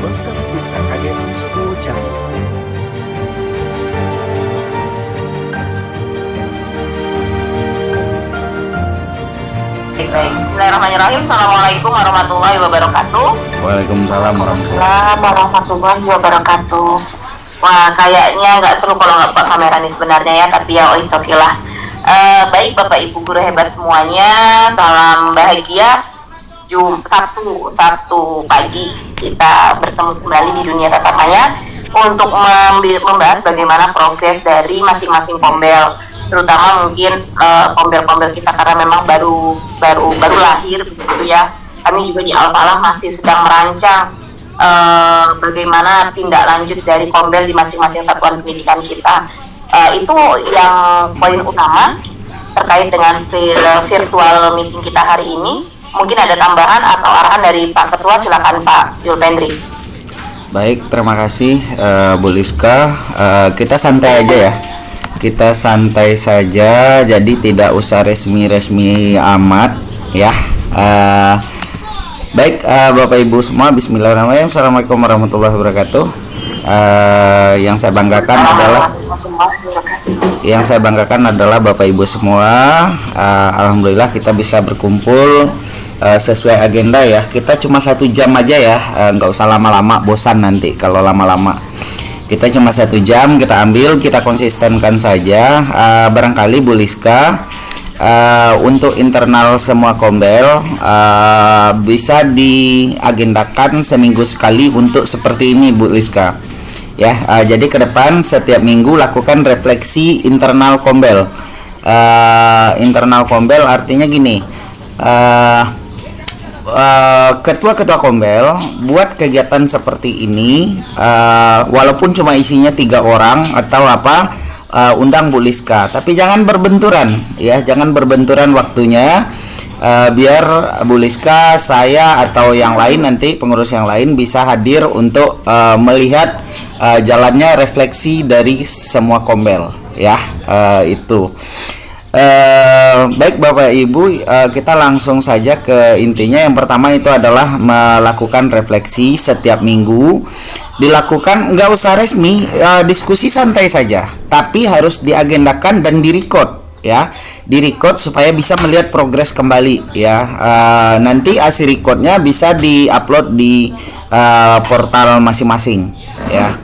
Welcome to KKG School Channel. Baik. Bismillahirrahmanirrahim. Assalamualaikum warahmatullahi wabarakatuh. Waalaikumsalam Warahmatullahi wabarakatuh. Wah, kayaknya nggak seru kalau nggak pakai kamera nih sebenarnya ya, tapi ya oke lah. Baik Bapak Ibu guru hebat semuanya, salam bahagia. Sabtu pagi kita bertemu kembali di dunia tatap maya untuk membahas bagaimana progres dari masing-masing pombel, terutama mungkin pombel-pombel kita karena memang baru lahir begitu ya. Kami juga di Al-Falah masih sedang merancang bagaimana tindak lanjut dari pombel di masing-masing satuan pendidikan kita. Itu yang poin utama terkait dengan virtual meeting kita hari ini. Mungkin ada tambahan atau arahan dari Pak Ketua, silakan Pak Julpendri. Baik, terima kasih Bu Liska. Kita santai aja ya. Kita santai saja, jadi tidak usah resmi-resmi amat ya. Baik, Bapak Ibu semua, bismillahirrahmanirrahim. Assalamualaikum warahmatullahi wabarakatuh. Yang saya banggakan adalah Bapak Ibu semua. Alhamdulillah kita bisa berkumpul sesuai agenda ya. Kita cuma 1 jam aja ya, nggak usah lama-lama, bosan nanti kalau lama-lama. Kita cuma 1 jam kita ambil, kita konsistenkan saja. Barangkali Bu Liska, untuk internal semua kombel bisa diagendakan seminggu sekali untuk seperti ini Bu Liska ya. Jadi ke depan setiap minggu lakukan refleksi internal kombel. Internal kombel artinya gini, ketua-ketua kombel buat kegiatan seperti ini, walaupun cuma isinya 3 orang atau apa, undang Bu Liska, tapi jangan berbenturan ya, jangan berbenturan waktunya, biar Bu Liska, saya atau yang lain nanti pengurus yang lain bisa hadir untuk melihat jalannya refleksi dari semua kombel ya. Itu baik Bapak Ibu, kita langsung saja ke intinya. Yang pertama itu adalah melakukan refleksi setiap minggu. Dilakukan nggak usah resmi, diskusi santai saja, tapi harus diagendakan dan direcord ya, direcord supaya bisa melihat progres kembali ya. Nanti hasil recordnya bisa diupload di portal masing-masing ya.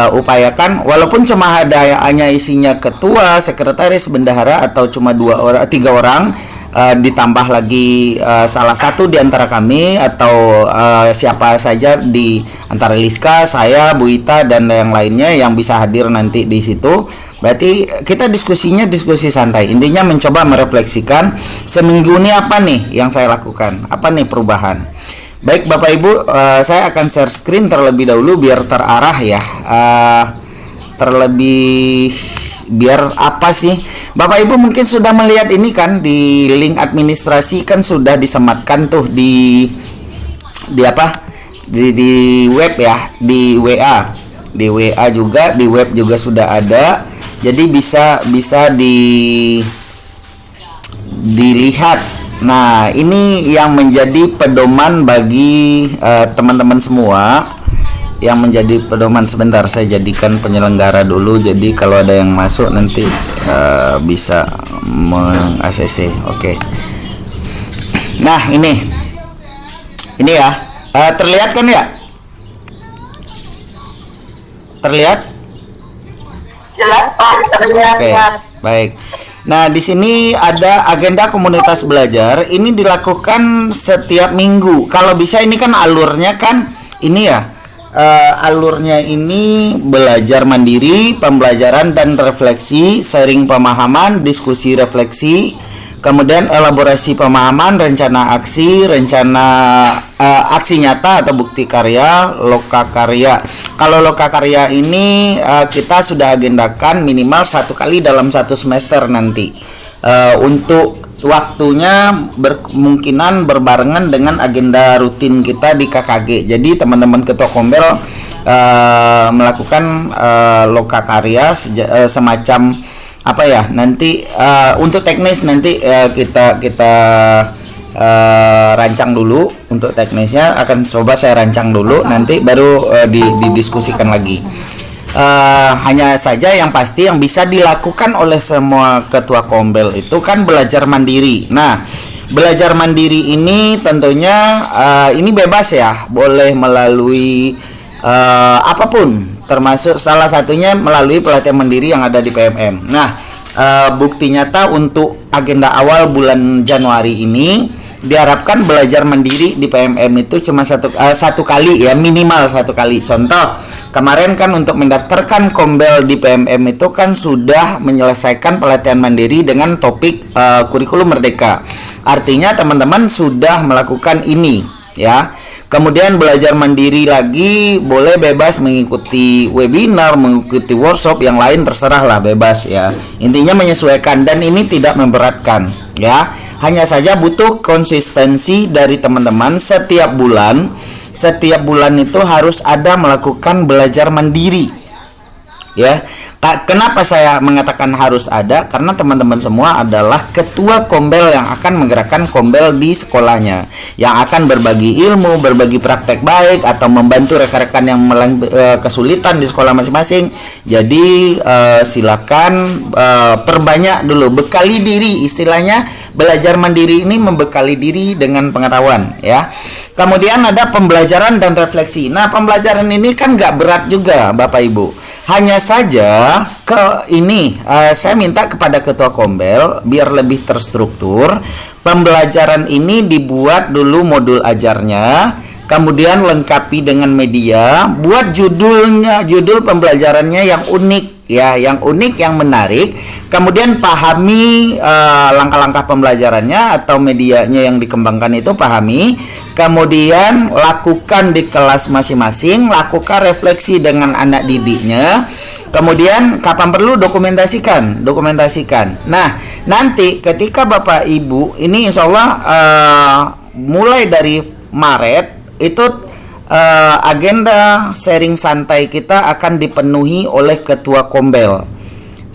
Upayakan walaupun cuma ada hanya isinya ketua, sekretaris, bendahara atau cuma 3 orang, ditambah lagi salah satu di antara kami atau siapa saja di antara Liska, saya, Bu Ita dan yang lainnya yang bisa hadir nanti di situ. Berarti kita diskusinya diskusi santai. Intinya mencoba merefleksikan seminggu ini apa nih yang saya lakukan, apa nih perubahan. Baik Bapak Ibu, saya akan share screen terlebih dahulu biar terarah ya. Biar apa sih? Bapak Ibu mungkin sudah melihat ini kan di link administrasi, kan sudah disematkan tuh di apa? Di web ya, di WA. Di WA juga, di web juga sudah ada. Jadi bisa dilihat. Nah, ini yang menjadi pedoman bagi teman-teman semua. Yang menjadi pedoman, sebentar saya jadikan penyelenggara dulu. Jadi kalau ada yang masuk nanti bisa meng-ACC. Oke. Nah, ini ya. Terlihat kan ya? Terlihat? Jelas Pak, terlihat. Oke, baik. Nah, di sini ada agenda komunitas belajar. Ini dilakukan setiap minggu. Kalau bisa ini kan alurnya kan ini ya. Alurnya ini belajar mandiri, pembelajaran dan refleksi, sharing pemahaman, diskusi refleksi, kemudian elaborasi pemahaman, rencana aksi, aksi nyata atau bukti karya, loka karya. Kalau loka karya ini kita sudah agendakan minimal 1 kali dalam 1 semester nanti. Untuk waktunya kemungkinan berbarengan dengan agenda rutin kita di KKG. Jadi teman-teman ketua kombel melakukan loka karya semacam apa ya, nanti untuk teknis nanti kita rancang dulu untuk teknisnya, akan coba saya rancang dulu, nanti baru didiskusikan lagi. Hanya saja yang pasti yang bisa dilakukan oleh semua ketua kombel itu kan belajar mandiri. Nah, belajar mandiri ini tentunya ini bebas ya, boleh melalui apapun, termasuk salah satunya melalui pelatihan mandiri yang ada di PMM. Nah, bukti nyata untuk agenda awal bulan Januari ini diharapkan belajar mandiri di PMM itu cuma satu kali ya, minimal satu kali. Contoh, kemarin kan untuk mendaftarkan kombel di PMM itu kan sudah menyelesaikan pelatihan mandiri dengan topik kurikulum merdeka. Artinya teman-teman sudah melakukan ini ya. Kemudian belajar mandiri lagi, boleh bebas mengikuti webinar, mengikuti workshop yang lain, terserah lah, bebas ya. Intinya menyesuaikan dan ini tidak memberatkan ya. Hanya saja butuh konsistensi dari teman-teman setiap bulan. Setiap bulan itu harus ada melakukan belajar mandiri ya. Kenapa saya mengatakan harus ada? Karena teman-teman semua adalah ketua kombel yang akan menggerakkan kombel di sekolahnya, yang akan berbagi ilmu, berbagi praktek baik, atau membantu rekan-rekan yang kesulitan di sekolah masing-masing. Jadi silakan perbanyak dulu, bekali diri, istilahnya belajar mandiri ini membekali diri dengan pengetahuan ya. Kemudian ada pembelajaran dan refleksi. Nah, pembelajaran ini kan nggak berat juga Bapak Ibu. Hanya saja saya minta kepada ketua kombel biar lebih terstruktur. Pembelajaran ini dibuat dulu modul ajarnya, kemudian lengkapi dengan media, buat judul pembelajarannya yang unik ya, yang unik, yang menarik. Kemudian pahami langkah-langkah pembelajarannya atau medianya yang dikembangkan itu, pahami. Kemudian lakukan di kelas masing-masing, lakukan refleksi dengan anak didiknya. Kemudian kapan perlu dokumentasikan. Nah, nanti ketika Bapak Ibu ini insya Allah mulai dari Maret itu agenda sharing santai kita akan dipenuhi oleh ketua kombel.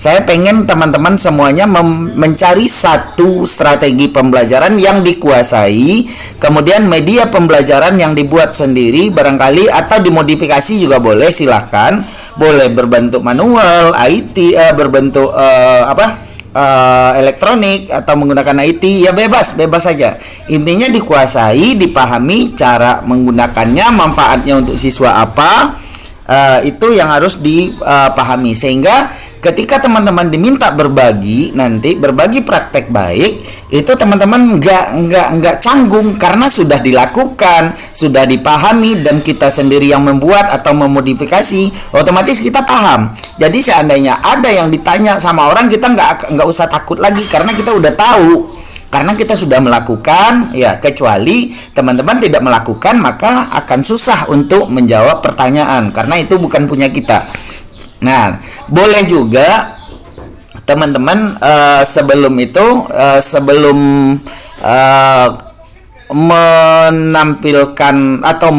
Saya pengen teman-teman semuanya mencari satu strategi pembelajaran yang dikuasai, kemudian media pembelajaran yang dibuat sendiri barangkali, atau dimodifikasi juga boleh, silahkan. Boleh berbentuk manual, IT, berbentuk elektronik, atau menggunakan IT, ya bebas saja. Intinya dikuasai, dipahami cara menggunakannya, manfaatnya untuk siswa apa, itu yang harus dipahami. Sehingga ketika teman-teman diminta berbagi praktek baik, itu teman-teman nggak canggung karena sudah dilakukan, sudah dipahami, dan kita sendiri yang membuat atau memodifikasi, otomatis kita paham. Jadi seandainya ada yang ditanya sama orang, kita nggak usah takut lagi karena kita udah tahu, karena kita sudah melakukan ya. Kecuali teman-teman tidak melakukan, maka akan susah untuk menjawab pertanyaan karena itu bukan punya kita. Nah, boleh juga teman-teman sebelum menampilkan atau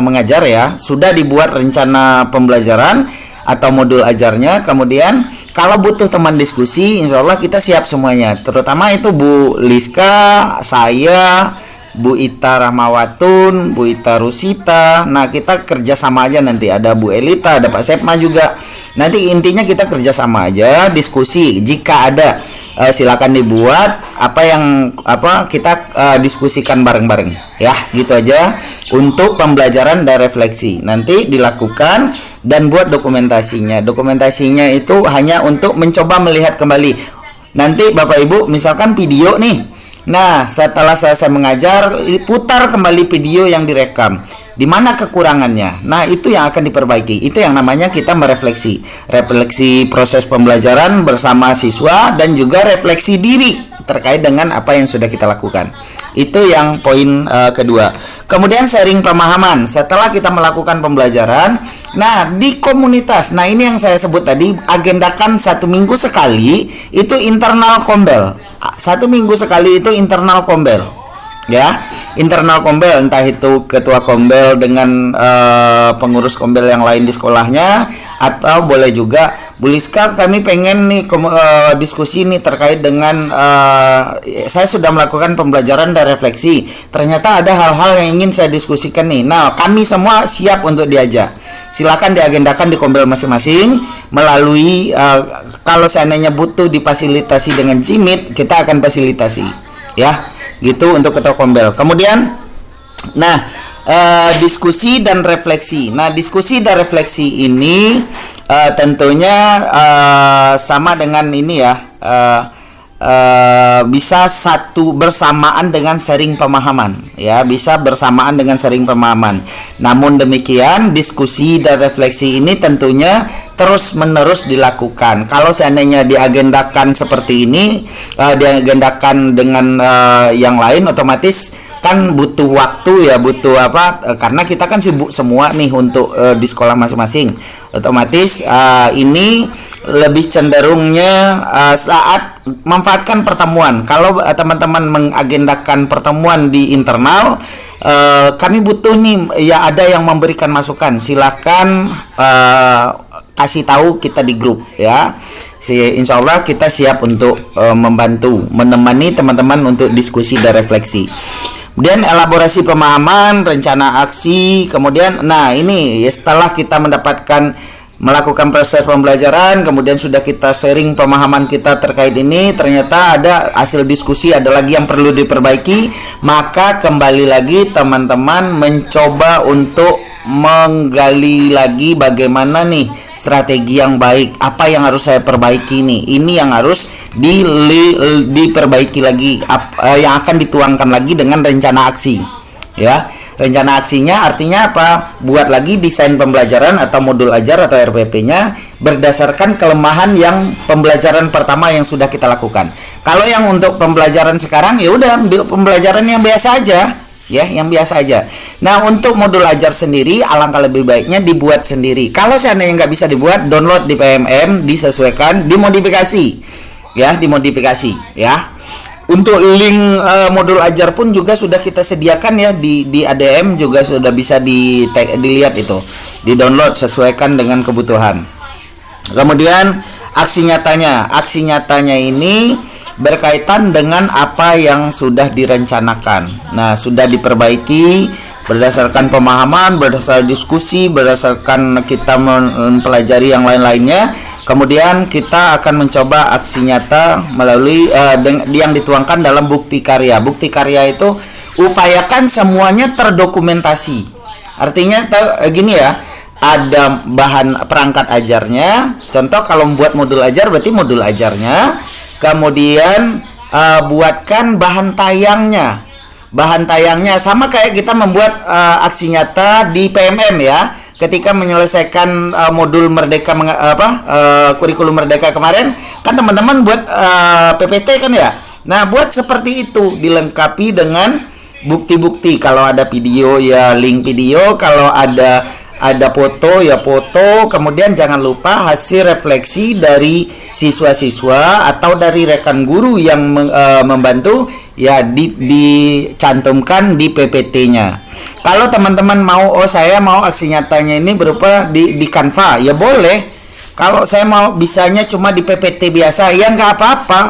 mengajar ya, sudah dibuat rencana pembelajaran atau modul ajarnya. Kemudian kalau butuh teman diskusi, insya Allah kita siap semuanya. Terutama itu Bu Liska, saya, Bu Ita Rahmawatun, Bu Ita Rusita. Nah, kita kerjasama aja nanti. Ada Bu Elita, ada Pak Sepma juga. Nanti intinya kita kerjasama aja, diskusi. Jika ada silakan dibuat kita diskusikan bareng-bareng. Ya, gitu aja untuk pembelajaran dan refleksi. Nanti dilakukan dan buat dokumentasinya. Dokumentasinya itu hanya untuk mencoba melihat kembali. Nanti Bapak Ibu misalkan video nih. Nah, setelah selesai mengajar, putar kembali video yang direkam. Di mana kekurangannya? Nah, itu yang akan diperbaiki. Itu yang namanya kita merefleksi. Refleksi proses pembelajaran bersama siswa dan juga refleksi diri terkait dengan apa yang sudah kita lakukan. Itu yang poin kedua. Kemudian sharing pemahaman. Setelah kita melakukan pembelajaran, nah di komunitas. Nah, ini yang saya sebut tadi, agendakan 1 minggu sekali itu internal kombel. 1 minggu sekali itu internal kombel. Ya. internal kombel, entah itu ketua kombel dengan pengurus kombel yang lain di sekolahnya, atau boleh juga Bu Liska, kami pengen nih diskusi nih terkait dengan saya sudah melakukan pembelajaran dan refleksi, ternyata ada hal-hal yang ingin saya diskusikan nih. Nah, kami semua siap untuk diajak. Silakan diagendakan di kombel masing-masing melalui kalau seandainya butuh difasilitasi dengan Jimit, kita akan fasilitasi, ya, gitu untuk ketua kombel. Kemudian, nah, diskusi dan refleksi. Nah, diskusi dan refleksi ini tentunya sama dengan ini ya, bisa satu bersamaan dengan sharing pemahaman, ya, bisa bersamaan dengan sharing pemahaman. Namun demikian, diskusi dan refleksi ini tentunya terus-menerus dilakukan. Kalau seandainya diagendakan seperti ini, diagendakan dengan yang lain, otomatis kan butuh waktu, ya, butuh apa, karena kita kan sibuk semua nih untuk di sekolah masing-masing. Otomatis ini lebih cenderungnya saat manfaatkan pertemuan. Kalau teman-teman mengagendakan pertemuan di internal, kami butuh nih, ya, ada yang memberikan masukan, silakan kasih tahu kita di grup, ya. Insya Allah kita siap untuk membantu, menemani teman-teman untuk diskusi dan refleksi. Kemudian elaborasi pemahaman, rencana aksi. Kemudian, nah ini ya, setelah kita melakukan proses pembelajaran, kemudian sudah kita sharing pemahaman kita terkait ini, ternyata ada hasil diskusi, ada lagi yang perlu diperbaiki, maka kembali lagi teman-teman mencoba untuk menggali lagi bagaimana nih strategi yang baik, apa yang harus saya perbaiki nih, ini yang harus diperbaiki lagi, yang akan dituangkan lagi dengan rencana aksi, ya. Rencana aksinya artinya apa? Buat lagi desain pembelajaran atau modul ajar atau RPP-nya berdasarkan kelemahan yang pembelajaran pertama yang sudah kita lakukan. Kalau yang untuk pembelajaran sekarang, ya udah pembelajaran yang biasa aja, ya, yang biasa aja. Nah, untuk modul ajar sendiri, alangkah lebih baiknya dibuat sendiri. Kalau seandainya nggak bisa dibuat, download di PMM, disesuaikan, dimodifikasi, ya, dimodifikasi, ya. Untuk link modul ajar pun juga sudah kita sediakan, ya, di ADM juga sudah bisa dilihat itu, di download, sesuaikan dengan kebutuhan. Kemudian aksi nyatanya ini berkaitan dengan apa yang sudah direncanakan. Nah, sudah diperbaiki berdasarkan pemahaman, berdasarkan diskusi, berdasarkan kita mempelajari yang lain-lainnya. Kemudian kita akan mencoba aksi nyata melalui yang dituangkan dalam bukti karya. Bukti karya itu upayakan semuanya terdokumentasi. Artinya gini ya, ada bahan perangkat ajarnya. Contoh kalau membuat modul ajar, berarti modul ajarnya. Kemudian buatkan bahan tayangnya. Bahan tayangnya sama kayak kita membuat aksi nyata di PMM, ya. Ketika menyelesaikan modul Merdeka kurikulum Merdeka kemarin, kan teman-teman buat PPT kan, ya. Nah, buat seperti itu, dilengkapi dengan bukti-bukti. Kalau ada video, ya link video. Kalau ada foto, ya foto. Kemudian jangan lupa hasil refleksi dari siswa-siswa atau dari rekan guru yang membantu, ya, dicantumkan di PPT-nya. Kalau teman-teman mau, saya mau aksi nyatanya ini berupa di Canva, ya boleh. Kalau saya mau bisanya cuma di PPT biasa, ya nggak apa-apa,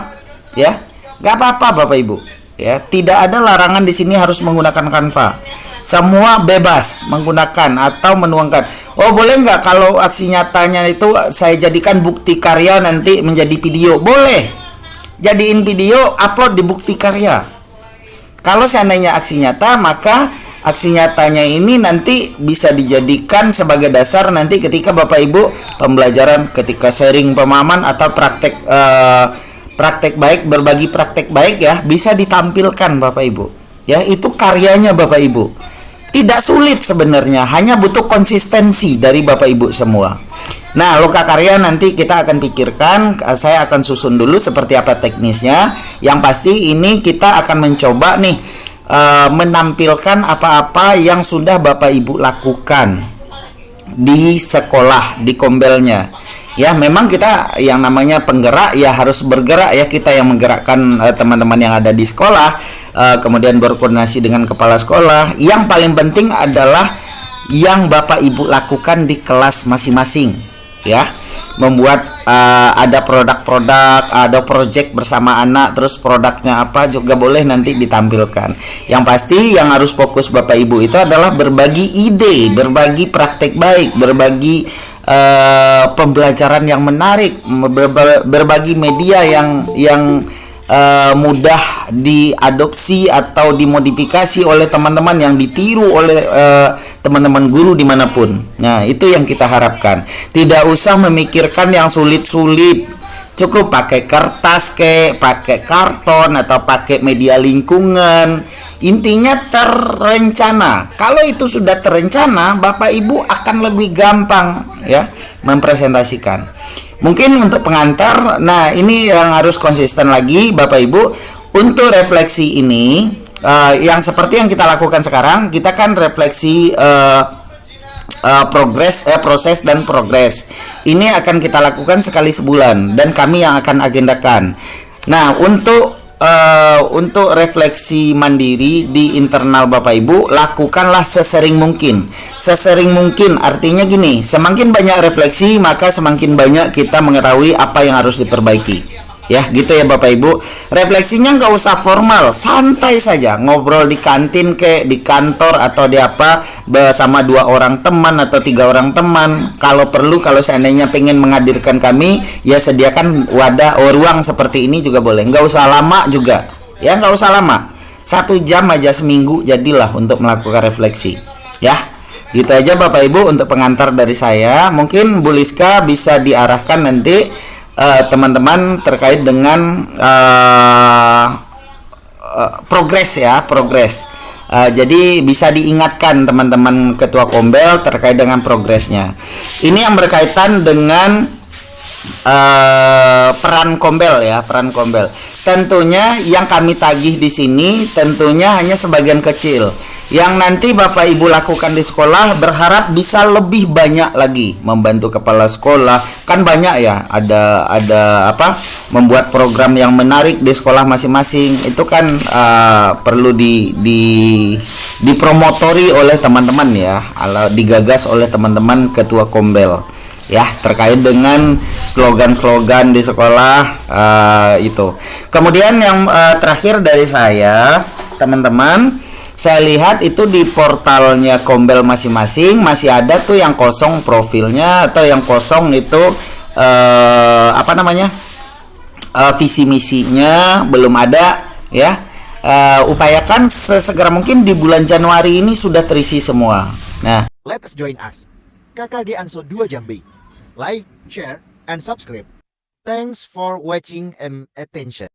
ya, nggak apa-apa Bapak Ibu, ya. Tidak ada larangan di sini harus menggunakan Canva. Semua bebas menggunakan atau menuangkan. Oh, boleh nggak kalau aksi nyatanya itu saya jadikan bukti karya nanti menjadi video? Boleh. Jadiin video, upload di bukti karya. Kalau seandainya aksi nyata, maka aksi nyatanya ini nanti bisa dijadikan sebagai dasar nanti ketika Bapak Ibu pembelajaran, ketika sharing pemahaman atau praktek baik, berbagi praktek baik, ya, bisa ditampilkan Bapak Ibu. Ya, itu karyanya Bapak Ibu. Tidak sulit sebenarnya, hanya butuh konsistensi dari Bapak Ibu semua. Nah, loka karya nanti kita akan pikirkan, saya akan susun dulu seperti apa teknisnya. Yang pasti ini kita akan mencoba nih menampilkan apa-apa yang sudah Bapak Ibu lakukan di sekolah, di kombelnya. Ya, memang kita yang namanya penggerak, ya harus bergerak, ya, kita yang menggerakkan teman-teman yang ada di sekolah. kemudian berkoordinasi dengan kepala sekolah. Yang paling penting adalah yang Bapak Ibu lakukan di kelas masing-masing, ya. Membuat ada produk-produk, ada project bersama anak, terus produknya apa juga boleh nanti ditampilkan. Yang pasti yang harus fokus Bapak Ibu itu adalah berbagi ide, berbagi praktek baik, berbagi pembelajaran yang menarik, berbagi media yang mudah diadopsi atau dimodifikasi oleh teman-teman, yang ditiru oleh teman-teman guru dimanapun. Nah, itu yang kita harapkan. Tidak usah memikirkan yang sulit-sulit, cukup pakai kertas, pakai karton, atau pakai media lingkungan. Intinya terencana. Kalau itu sudah terencana, Bapak Ibu akan lebih gampang, ya, mempresentasikan. Mungkin untuk pengantar, nah ini yang harus konsisten lagi Bapak Ibu. Untuk refleksi ini, yang seperti yang kita lakukan sekarang, kita kan refleksi proses dan progres. Ini akan kita lakukan sekali sebulan, dan kami yang akan agendakan. Nah, untuk refleksi mandiri di internal Bapak Ibu, lakukanlah sesering mungkin. Sesering mungkin artinya gini, semakin banyak refleksi, maka semakin banyak kita mengetahui apa yang harus diperbaiki. Ya, gitu ya Bapak Ibu. Refleksinya nggak usah formal, santai saja, ngobrol di kantin, di kantor, atau di apa, bersama 2 orang teman atau 3 orang teman. Kalau perlu, kalau seandainya pengen menghadirkan kami, ya sediakan ruang seperti ini juga boleh. Nggak usah lama juga, ya nggak usah lama. 1 jam aja seminggu jadilah untuk melakukan refleksi. Ya, gitu aja Bapak Ibu untuk pengantar dari saya. Mungkin Bu Liska bisa diarahkan nanti teman-teman terkait dengan progres. Jadi bisa diingatkan teman-teman ketua Kombel terkait dengan progresnya. Ini yang berkaitan dengan peran Kombel, ya, peran Kombel. Tentunya yang kami tagih di sini tentunya hanya sebagian kecil. Yang nanti Bapak Ibu lakukan di sekolah, berharap bisa lebih banyak lagi membantu kepala sekolah. Kan banyak ya, ada apa, membuat program yang menarik di sekolah masing-masing. Itu kan perlu dipromotori oleh teman-teman, ya, digagas oleh teman-teman ketua Kombel, ya, terkait dengan slogan-slogan di sekolah itu. Kemudian yang terakhir dari saya, teman-teman, saya lihat itu di portalnya Kombel masing-masing masih ada tuh yang kosong profilnya, atau yang kosong itu visi misinya belum ada, ya. Upayakan sesegera mungkin di bulan Januari ini sudah terisi semua. Nah, Let's join us. KKG Anso 2 Jambi. Like, share, and subscribe. Thanks for watching and attention.